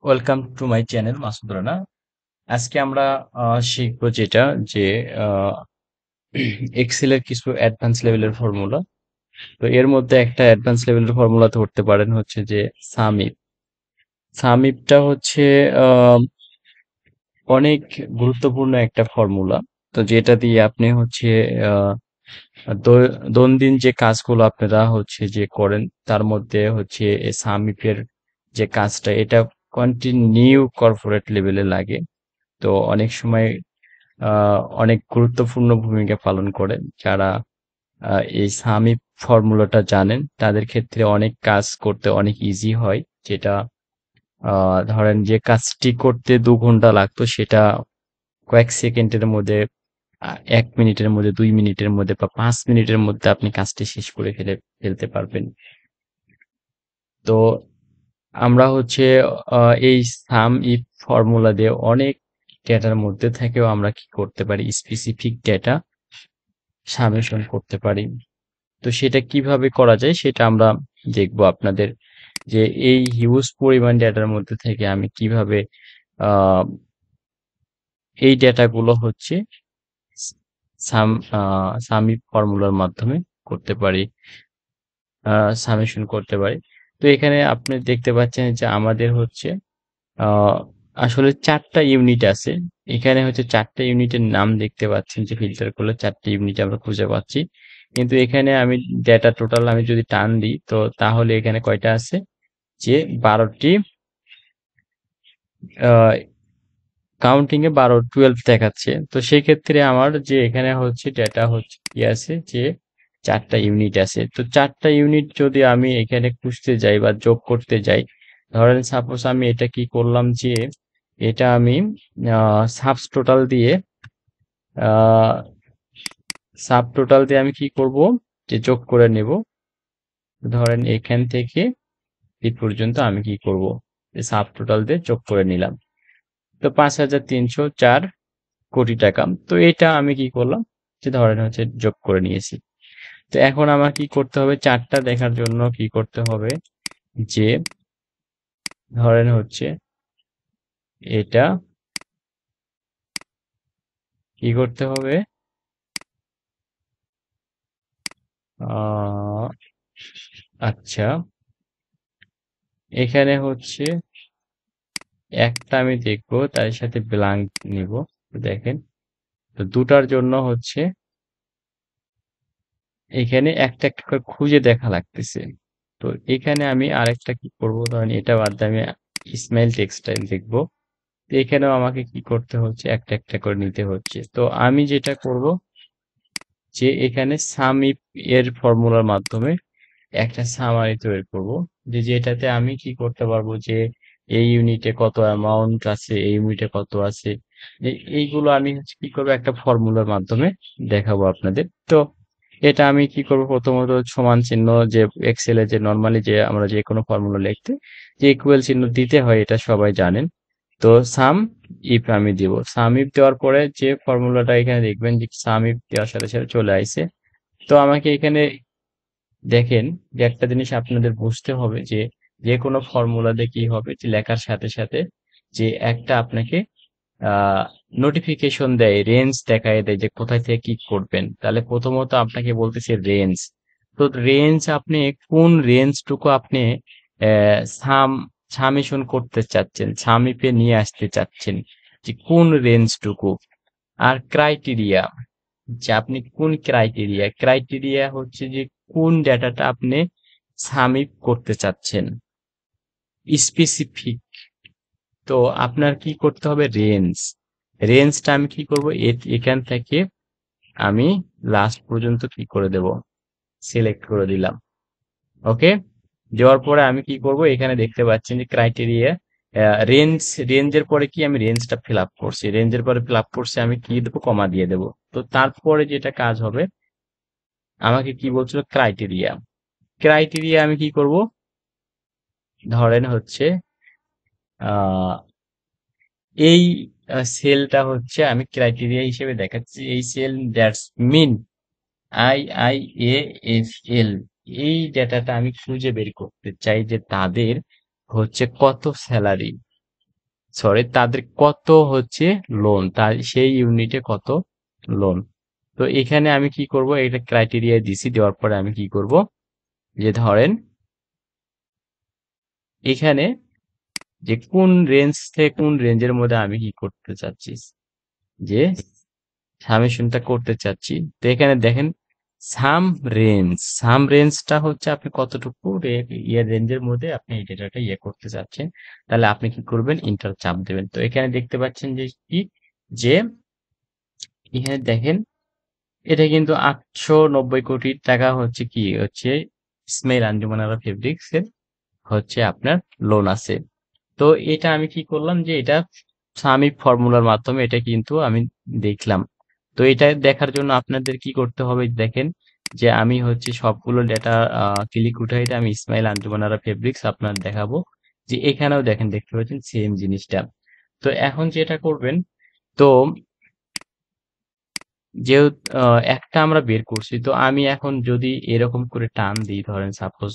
Welcome to my channel Masud Rana. আজকে আমরা শিখবো যেটা যে এক্সেলের কিছু অ্যাডভান্স লেভেলের ফর্মুলা। তো এর মধ্যে একটা অ্যাডভান্স লেভেলের ফর্মুলা ধরতে পারেন হচ্ছে যে সামিপ। সামিপটা হচ্ছে আহ, অনেক গুরুত্বপূর্ণ একটা ফর্মুলা। তো যেটা দিয়ে আপনি হচ্ছে আহ, দৈনন্দিন যে কাজগুলো আপনারা হচ্ছে যে করেন তার মধ্যে হচ্ছে সামিপের যে কাজটা এটা কন্টিনিউ কর্পোরেট লেভেলে লাগে। তো অনেক সময় অনেক গুরুত্বপূর্ণ ভূমিকা পালন করে। যারা এই সামিপ ফর্মুলাটা জানেন তাদের ক্ষেত্রে অনেক কাজ করতে অনেক ইজি হয়। যেটা ধরেন যে কাজটি করতে 2 ঘন্টা লাগতো সেটা কয়েক সেকেন্ডের মধ্যে, 1 মিনিটের মধ্যে, 2 মিনিটের মধ্যে বা 5 মিনিটের মধ্যে আপনি কাজটি শেষ করে ফেলতে পারবেন। তো আমরা হচ্ছে এই সাম ইফ ফর্মুলা দিয়ে অনেক ডেটার মধ্যে থেকেও আমরা কি করতে পারি, স্পেসিফিক ডেটা সামেশন করতে পারি। তো সেটা কিভাবে করা যায় সেটা আমরা দেখবো আপনাদের, যে এই হিউজ পরিমাণ ডেটার মধ্যে থেকে আমি কিভাবে আহ, এই ডেটাগুলো হচ্ছে সাম সামি ফর্মুলার মাধ্যমে করতে পারি, সামেশন করতে পারি। তো এখানে আপনি দেখতে পাচ্ছেন যে আমাদের হচ্ছে আহ, আসলে 4টা ইউনিট আছে। এখানে হচ্ছে 4টা ইউনিটের নাম দেখতে পাচ্ছেন যে ফিল্টার করলে 4টা ইউনিট আমরা খুঁজে পাচ্ছি। কিন্তু এখানে আমি ডেটা টোটাল আমি যদি টান দিই তো তাহলে এখানে কয়টা আছে, যে 12টি, কাউন্টিং এ 12 দেখাচ্ছে। তো সেই ক্ষেত্রে আমার যে এখানে হচ্ছে ডেটা হচ্ছে কি আছে, যে 4টা ইউনিট আছে। তো 4টা ইউনিট যদি আমি এখানে খুঁজতে যাই বা যোগ করতে যাই, ধরেন সাপোজ আমি এটা কি করলাম যে এটা আমি সাবস টোটাল দিয়ে সাব টোটাল দিয়ে আমি কি করব, যে যোগ করে নেব। ধরেন এখান থেকে এই পর্যন্ত আমি কি করব, যে সাব টোটাল দিয়ে যোগ করে নিলাম। তো 5,304 কোটি টাকা। তো এটা আমি কি করলাম, যে ধরেন হচ্ছে যোগ করে নিয়েছি। তো এখন আমার কি করতে হবে, চারটা দেখার জন্য কি করতে হবে, যে ধরেন হচ্ছে এটা কি করতে হবে, আহ আচ্ছা, এখানে হচ্ছে একটা আমি দেখবো তার সাথে ব্ল্যাঙ্ক নিব। দেখেন, তো দুটার জন্য হচ্ছে এখানে একটা একটা করে খুঁজে দেখা লাগতেছে। তো এখানে আমি আরেকটা কি করব, ধরেন এটা বাদ দিয়ে আমি ইসমাইল টেক্সটাইল দেখবো। তো এখানেও আমাকে কি করতে হচ্ছে, একটা একটা করে নিতে হচ্ছে। তো আমি যেটা করব, যে এখানে সাম ইফ এর ফর্মুলার মাধ্যমে একটা সামারি তৈরি করব, যে যেটাতে আমি কি করতে পারবো, যে এই ইউনিটে কত অ্যামাউন্ট আছে, এই ইউনিটে কত আছে, এইগুলো আমি হচ্ছে কি করবো, একটা ফর্মুলার মাধ্যমে দেখাবো আপনাদের। তো এটা আমি কি করব, প্রথমত সমান চিহ্ন, যে এক্সেলে যে নর্মালি যে আমরা যে কোনো ফর্মুলা লিখতে যে ইকুয়াল চিহ্ন দিতে হয় এটা সবাই জানেন। তো সাম ইফ আমি দিব, সাম ইফ দেওয়ার পরে যে ফর্মুলাটা এখানে দেখবেন যে সাম ইফ দেওয়ার সাথে সাথে চলে আইছে। তো আমাকে এখানে দেখেন, যে একটা জিনিস আপনাদের বুঝতে হবে, যে যে কোনো ফর্মুলাতে কি হবে, যে লেখার সাথে সাথে যে একটা আপনাকে আহ নোটিফিকেশন দেয়, রেঞ্জ দেখায় দেয় যে কোথায় থেকে কি করবেন। তাহলে প্রথমত আপনাকে বলতেছে রেঞ্জ। তো রেঞ্জ আপনি কোন রেঞ্জটুকু আপনি সাম সামেশন করতে চাচ্ছেন, সামিপে নিয়ে আসতে চাচ্ছেন, যে কোন রেঞ্জটুকু। আর ক্রাইটেরিয়া, যে আপনি কোন ক্রাইটেরিয়া, ক্রাইটেরিয়া হচ্ছে যে কোন ডেটাটা আপনি সামিপ করতে চাচ্ছেন, স্পেসিফিক। তো আপনার কি করতে হবে, রেঞ্জ। রেঞ্জটা আমি কি করব, এখান থেকে আমি লাস্ট পর্যন্ত কি করে দেব, সিলেক্ট করে দিলাম। ওকে, দেওয়ার পরে আমি কি করব, এখানে দেখতে পাচ্ছেন যে ক্রাইটেরিয়া রেঞ্জ, রেঞ্জের পরে কি আমি রেঞ্জটা ফিল আপ করছি, রেঞ্জের পরে ফিল আপ করছি, আমি কি দেবো, কমা দিয়ে দেবো। তো তারপরে যেটা কাজ হবে, আমাকে কি বলছিল, ক্রাইটেরিয়া। ক্রাইটেরিয়া আমি কি করব, ধরেন হচ্ছে আহ এই সেলটা হচ্ছে আমি ক্রাইটেরিয়া হিসেবে দেখাচ্ছি, এই সেল দ্যাটস মিন IIASL, এই ডেটাটা আমি খুঁজে বের করতে চাই যে তাদের হচ্ছে কত স্যালারি, সরি তাদের কত হচ্ছে লোন, তার সেই ইউনিটে কত লোন। তো এখানে আমি কি করব, এটা ক্রাইটেরিয়া দিছি, দেওয়ার পরে আমি কি করব, যে ধরেন এখানে যে কোন রেঞ্জ থেকে কোন রেঞ্জের মধ্যে আমি কি করতে চাচ্ছি, যে সামেশনটা করতে চাচ্ছি। তো এখানে দেখেন সাম রেঞ্জ, সাম রেঞ্জটা হচ্ছে আপনি কতটুকু ইয়ে রেঞ্জের মধ্যে আপনি এই ডেটাটা ইয়ে করতে চাচ্ছেন, তাহলে আপনি কি করবেন, ইন্টার চাপ দেবেন। তো এখানে দেখতে পাচ্ছেন যে কি, যে এখানে দেখেন এটা কিন্তু 890 কোটি টাকা হচ্ছে কি হচ্ছে ইসমাইল আঞ্জুমান আরা ফেব্রিক্স এর হচ্ছে আপনার লোন আছে। তো এটা আমি কি করলাম, যে এটা সামিক ফর্মুলার মাধ্যমে এটা কিন্তু আমি দেখলাম। তো এটা দেখার জন্য আপনাদের কি করতে হবে, দেখেন যে আমি হচ্ছে সবগুলো ডেটা ক্লিক উঠাইতে আমি ইসমাইল আঞ্জুমান আরা ফেব্রিক্স আপনার দেখাবো, যে এখানেও দেখেন, দেখতে পাচ্ছেন সেম জিনিসটা। তো এখন যেটা করবেন, তো যেহেতু একটা আমরা বের করছি, তো আমি এখন যদি এরকম করে টান দিই, ধরেন সাপোজ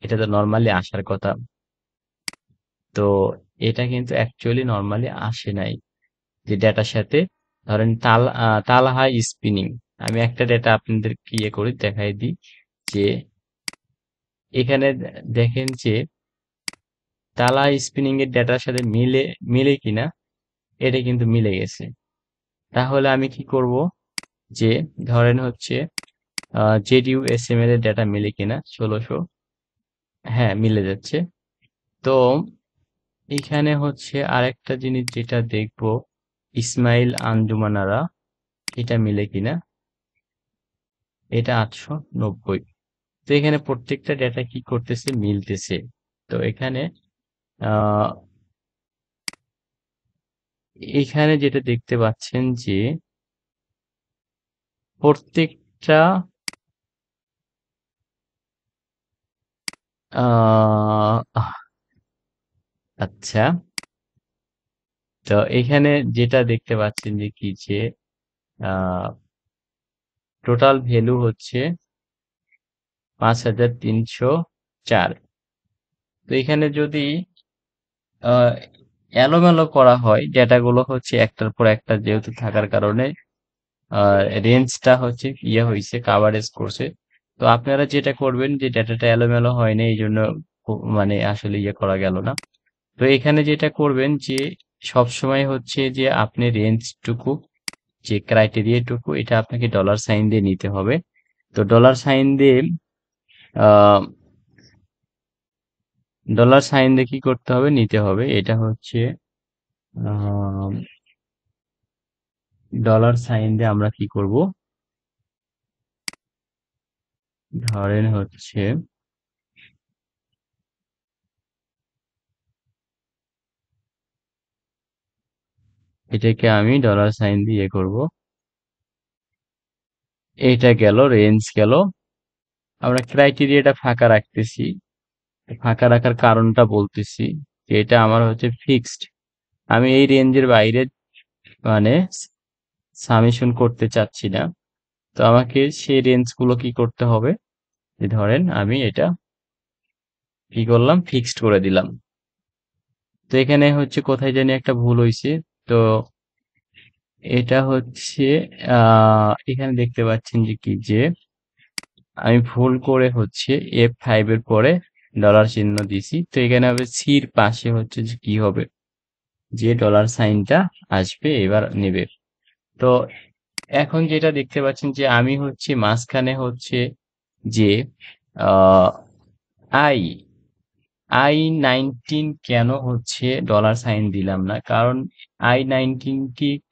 এটা তো নর্মালি আসার কথা, তো এটা কিন্তু অ্যাকচুয়ালি নর্মালি আসে নাই, যে ডেটার সাথে ধরেন তালহা স্পিনিং, আমি একটা ডেটা আপনাদের ইয়ে করে দেখাই দিই, যে এখানে দেখেন যে তালা স্পিনিং এর ডেটার সাথে মিলে মিলে কিনা, এটা কিন্তু মিলে গেছে। তাহলে আমি কি করব, যে ধরেন হচ্ছে জেডিইউ এসএমএল এর ডেটা মিলে কিনা 1600, হ্যাঁ মিলে যাচ্ছে। তো এখানে হচ্ছে আরেকটা জিনিস যেটা দেখবো, ইসমাইল আঞ্জুমানারা, এটা মিলে কিনা, এটা 890। তো এখানে প্রত্যেকটা ডেটা কি করতেছে, মিলতেছে। তো এখানে আহ এখানে যেটা দেখতে পাচ্ছেন যে প্রত্যেকটা আহ আচ্ছা, তো এখানে যেটা দেখতে পাচ্ছেন যে কি, যে টোটাল ভ্যালু হচ্ছে 5304। তো এখানে যদি আহ এলোমেলো করা হয় ডেটাগুলো, হচ্ছে একটার পর একটা যেহেতু থাকার কারণে রেঞ্জটা হচ্ছে ইয়ে হয়েছে, কাভারেজ করছে। তো আপনারা যেটা করবেন, যে ডেটাটা এলোমেলো হয় না, এই জন্য মানে আসলে ইয়ে করা গেল না। তো এখানে যেটা করবেন, যে সবসময় হচ্ছে যে আপনি রেঞ্জটুকু, যে ক্রাইটেরিয়াটুকু, এটা আপনাকে ডলার সাইন দিয়ে নিতে হবে। তো আহ ডলার সাইন দিয়ে কি করতে হবে, নিতে হবে, এটা হচ্ছে ডলার সাইন দিয়ে আমরা কি করব, ধরেন হচ্ছে এটাকে আমি ডলার সাইন দিয়ে করব, এটা গেল, রেঞ্জ গেল। আমরা ক্রাইটেরিয়াটা ফাঁকা রাখতেছি, ফাঁকা রাখার কারণটা বলতেছি, যে এটা আমার হচ্ছে ফিক্সড, আমি এই রেঞ্জের বাইরে মানে সামেশন করতে চাচ্ছি না। তো আমাকে সেই রেঞ্জ গুলো কি করতে হবে, যে ধরেন আমি এটা কি করলাম, ফিক্সড করে দিলাম। তো এখানে হচ্ছে কোথায় জানি একটা ভুল হয়েছে। তো এটা হচ্ছে এখানে দেখতে পাচ্ছেন যে কি, যে আমি ভুল করে হচ্ছে F5 এর পরে ডলার চিহ্ন দিছি। তো এখানে হবে সির পাশে হচ্ছে যে কি হবে, যে ডলার সাইনটা আসবে, এবার নেবে। তো এখন যেটা দেখতে পাচ্ছেন, যে আমি হচ্ছে মাঝখানে হচ্ছে যে আহ আই I-19 কেন হচ্ছে ডলার সাইন দিলাম না, কারণ I-19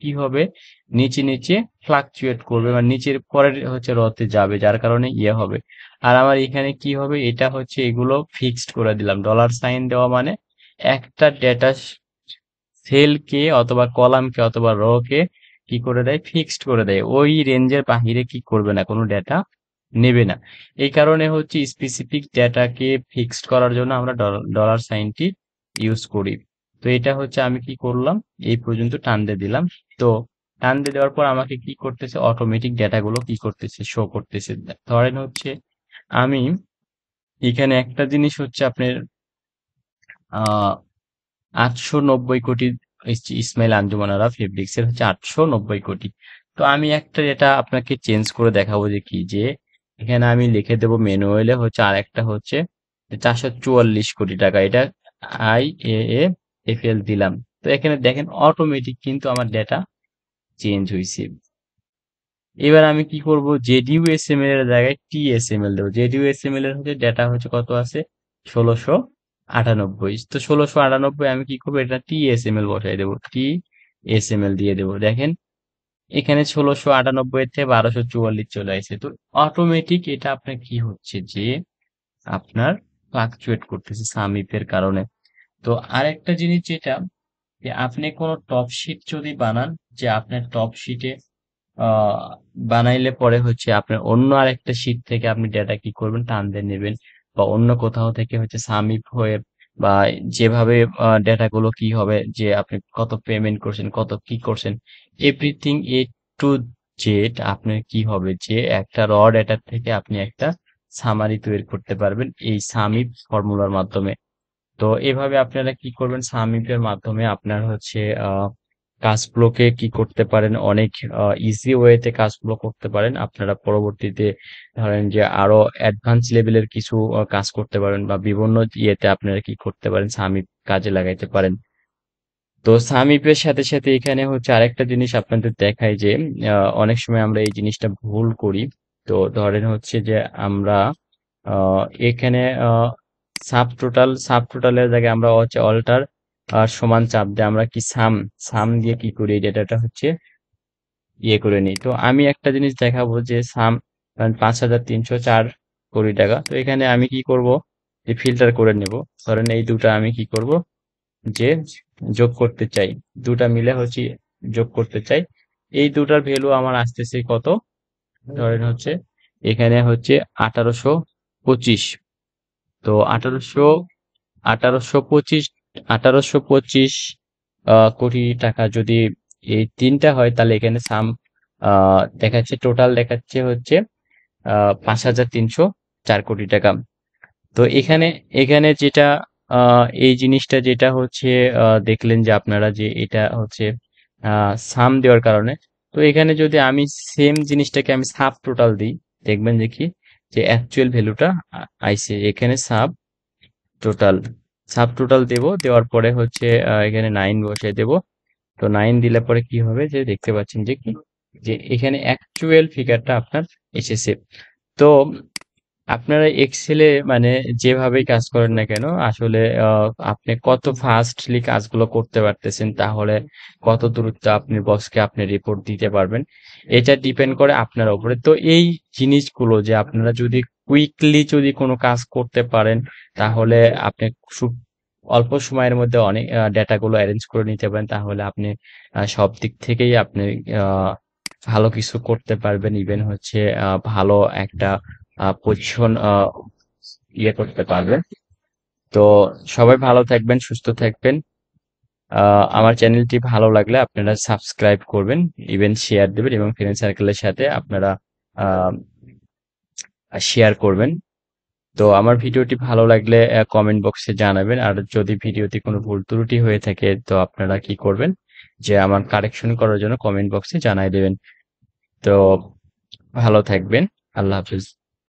কি হবে, নিচে নিচে ফ্লাকচুয়েট করবে, মানে নিচের পরের হচ্ছে রতে যাবে, যার কারণে ইয়ে হবে। আর আমার এখানে কি হবে, এটা হচ্ছে এগুলো ফিক্সড করে দিলাম, ডলার সাইন দেওয়া মানে একটা ডেটা সেলকে অথবা কলামকে অথবা র কে কি করে দেয়, ফিক্সড করে দেয়, ওই রেঞ্জের বাহিরে কি করবে না, কোনো ডেটা নেবে না। এই কারণে হচ্ছে স্পেসিফিক ডেটাকে ফিক্সড করার জন্য আমরা ডলার সাইনটি ইউজ করি। তো এটা হচ্ছে আমি কি করলাম, এই পর্যন্ত টান দিয়ে দিলাম। তো টান দিয়ে দেওয়ার পর আমাকে কি করতেছে, অটোমেটিক ডেটাগুলো কি করতেছে, শো করতেছে। ধরেন হচ্ছে আমি এখানে একটা জিনিস হচ্ছে আপনার আহ 890 কোটি ইসমাইল আঞ্জুমানারা ফেব্রিক্সের হচ্ছে 890 কোটি। তো আমি একটা এটা আপনাকে চেঞ্জ করে দেখাবো যে কি যে এখানে আমি লিখে দেবো ম্যানুয়ালে হচ্ছে আর একটা হচ্ছে 444 কোটি টাকা, এটা আই এ এফ এল দিলাম। তো এখানে দেখেন অটোমেটিক কিন্তু আমার ডেটা চেঞ্জ হয়েছে। এবার আমি কি করব, জেডিইউ এসএমএল এর জায়গায় টিএসএমএল দেবো। জেডিইউ এসএমএল এর হচ্ছে ডেটা হচ্ছে কত আছে, 1698। তো 1698 আমি কি করবো, এটা টিএসএমএল বসাই দেবো, টিএসএমএল দিয়ে দেবো। দেখেন এখানে 1698 এর থেকে 1244 চলে আসছে। তো অটোমেটিক এটা আপনার কি হচ্ছে যে আপনার ফ্লাকচুয়েট করতেছে সামিপের কারণে। তো আরেকটা জিনিস যেটা, যে আপনি কোনো টপ শিট যদি বানান, যে আপনার টপ শিটে আহ বানাইলে পরে হচ্ছে আপনার অন্য আরেকটা শিট থেকে আপনি ডেটা কি করবেন, টান দিয়ে নেবেন, বা অন্য কোথাও থেকে হচ্ছে সামিপ হয়ে বা যেভাবে ডেটা গুলো কি হবে, যে আপনি কত পেমেন্ট করছেন, কত কি করছেন, এভরিথিং এ টু জেড আপনার কি হবে, যে একটা র ডেটা থেকে আপনি একটা সামারি তৈরি করতে পারবেন এই সামিপ ফর্মুলার মাধ্যমে। তো এভাবে আপনারা কি করবেন, সামিটের মাধ্যমে আপনার হচ্ছে কাজগুলোকে কি করতে পারেন, অনেক ইজি ওয়েতে কাজগুলো করতে পারেন। আপনারা পরবর্তীতে ধরেন যে আরো অ্যাডভান্স লেভেলের কিছু কাজ করতে পারেন, বা বিভিন্ন ইয়েতে আপনারা কি করতে পারেন, সামিট কাজে লাগাইতে পারেন। তো সামিপের সাথে সাথে এখানে হচ্ছে আরেকটা জিনিস আপনাদের দেখাই যে অনেক সময় আমরা এই জিনিসটা ভুল করি। তো ধরেন হচ্ছে যে আমরা এখানে সাব টোটালের জায়গায় আমরা হচ্ছে অল্টার সমান চাপ দিয়ে আমরা কি সাম সাম দিয়ে কি করি, এই ডেটাটা হচ্ছে ইয়ে করে নিই। তো আমি একটা জিনিস দেখাবো যে সাম 5304 কোটি টাকা। তো এখানে আমি কি করব, যে ফিল্টার করে নেব। ধরেন এই দুটা আমি কি করব, যে যোগ করতে চাই, দুটা মিলে হচ্ছে যোগ করতে চাই। এই দুটার ভ্যালু আমার আসতেছে কত, ধরেন হচ্ছে এখানে হচ্ছে 1825। তো আঠারোশো পঁচিশ 1825 কোটি টাকা যদি এই তিনটা হয়, তাহলে এখানে সাম দেখাচ্ছে, টোটাল দেখাচ্ছে হচ্ছে 5304 কোটি টাকা। তো এখানে এখানে যেটা এই জিনিসটা যেটা হচ্ছে দেখলেন যে আপনারা যে এটা হচ্ছে সাম দেওয়ার কারণে। তো এখানে যদি আমি সেম জিনিসটাকে আমি সাব টোটাল দিই, দেখবেন যে কি, যে অ্যাকচুয়াল ভ্যালুটা আইছে এখানে টোটাল সাব টোটাল দেবো, দেওয়ার পরে হচ্ছে এখানে 9 বসিয়ে দেবো। তো 9 দিলে পরে কি হবে, যে দেখতে পাচ্ছেন যে কি, যে এখানে অ্যাকচুয়াল ফিগারটা আপনার এসেছে। তো আপনারা এক্সেলে মানে যেভাবেই কাজ করেন না কেন, আসলে আপনি কত ফাস্টলি কাজগুলো করতে পারতেছেন, তাহলে কত দূরত্ব আপনি বসকে আপনি রিপোর্ট দিতে পারবেন, এটা ডিপেন্ড করে আপনার উপরে। তো এই জিনিসগুলো যে আপনারা যদি কুইকলি যদি কোনো কাজ করতে পারেন, তাহলে আপনি খুব অল্প সময়ের মধ্যে অনেক ডেটাগুলো অ্যারেঞ্জ করে নিতে পারেন, তাহলে আপনি সব দিক থেকেই আপনি আহ, ভালো কিছু করতে পারবেন। ইভেন হচ্ছে ভালো একটা পজিশন ইয়ে করতে পারবেন। তো সবাই ভালো থাকবেন, সুস্থ থাকবেন। আমার চ্যানেলটি ভালো লাগলে আপনারা সাবস্ক্রাইব করবেন, ইভেন শেয়ার দেবেন, এবং ফ্রেন্ড সার্কেলের সাথে আপনারা শেয়ার করবেন। তো আমার ভিডিওটি ভালো লাগলে কমেন্ট বক্সে জানাবেন। আর যদি ভিডিওতে কোনো ভুল ত্রুটি হয়ে থাকে, তো আপনারা কি করবেন, যে আমার কারেকশন করার জন্য কমেন্ট বক্সে জানাই দেবেন। তো ভালো থাকবেন। আল্লাহ হাফিজ।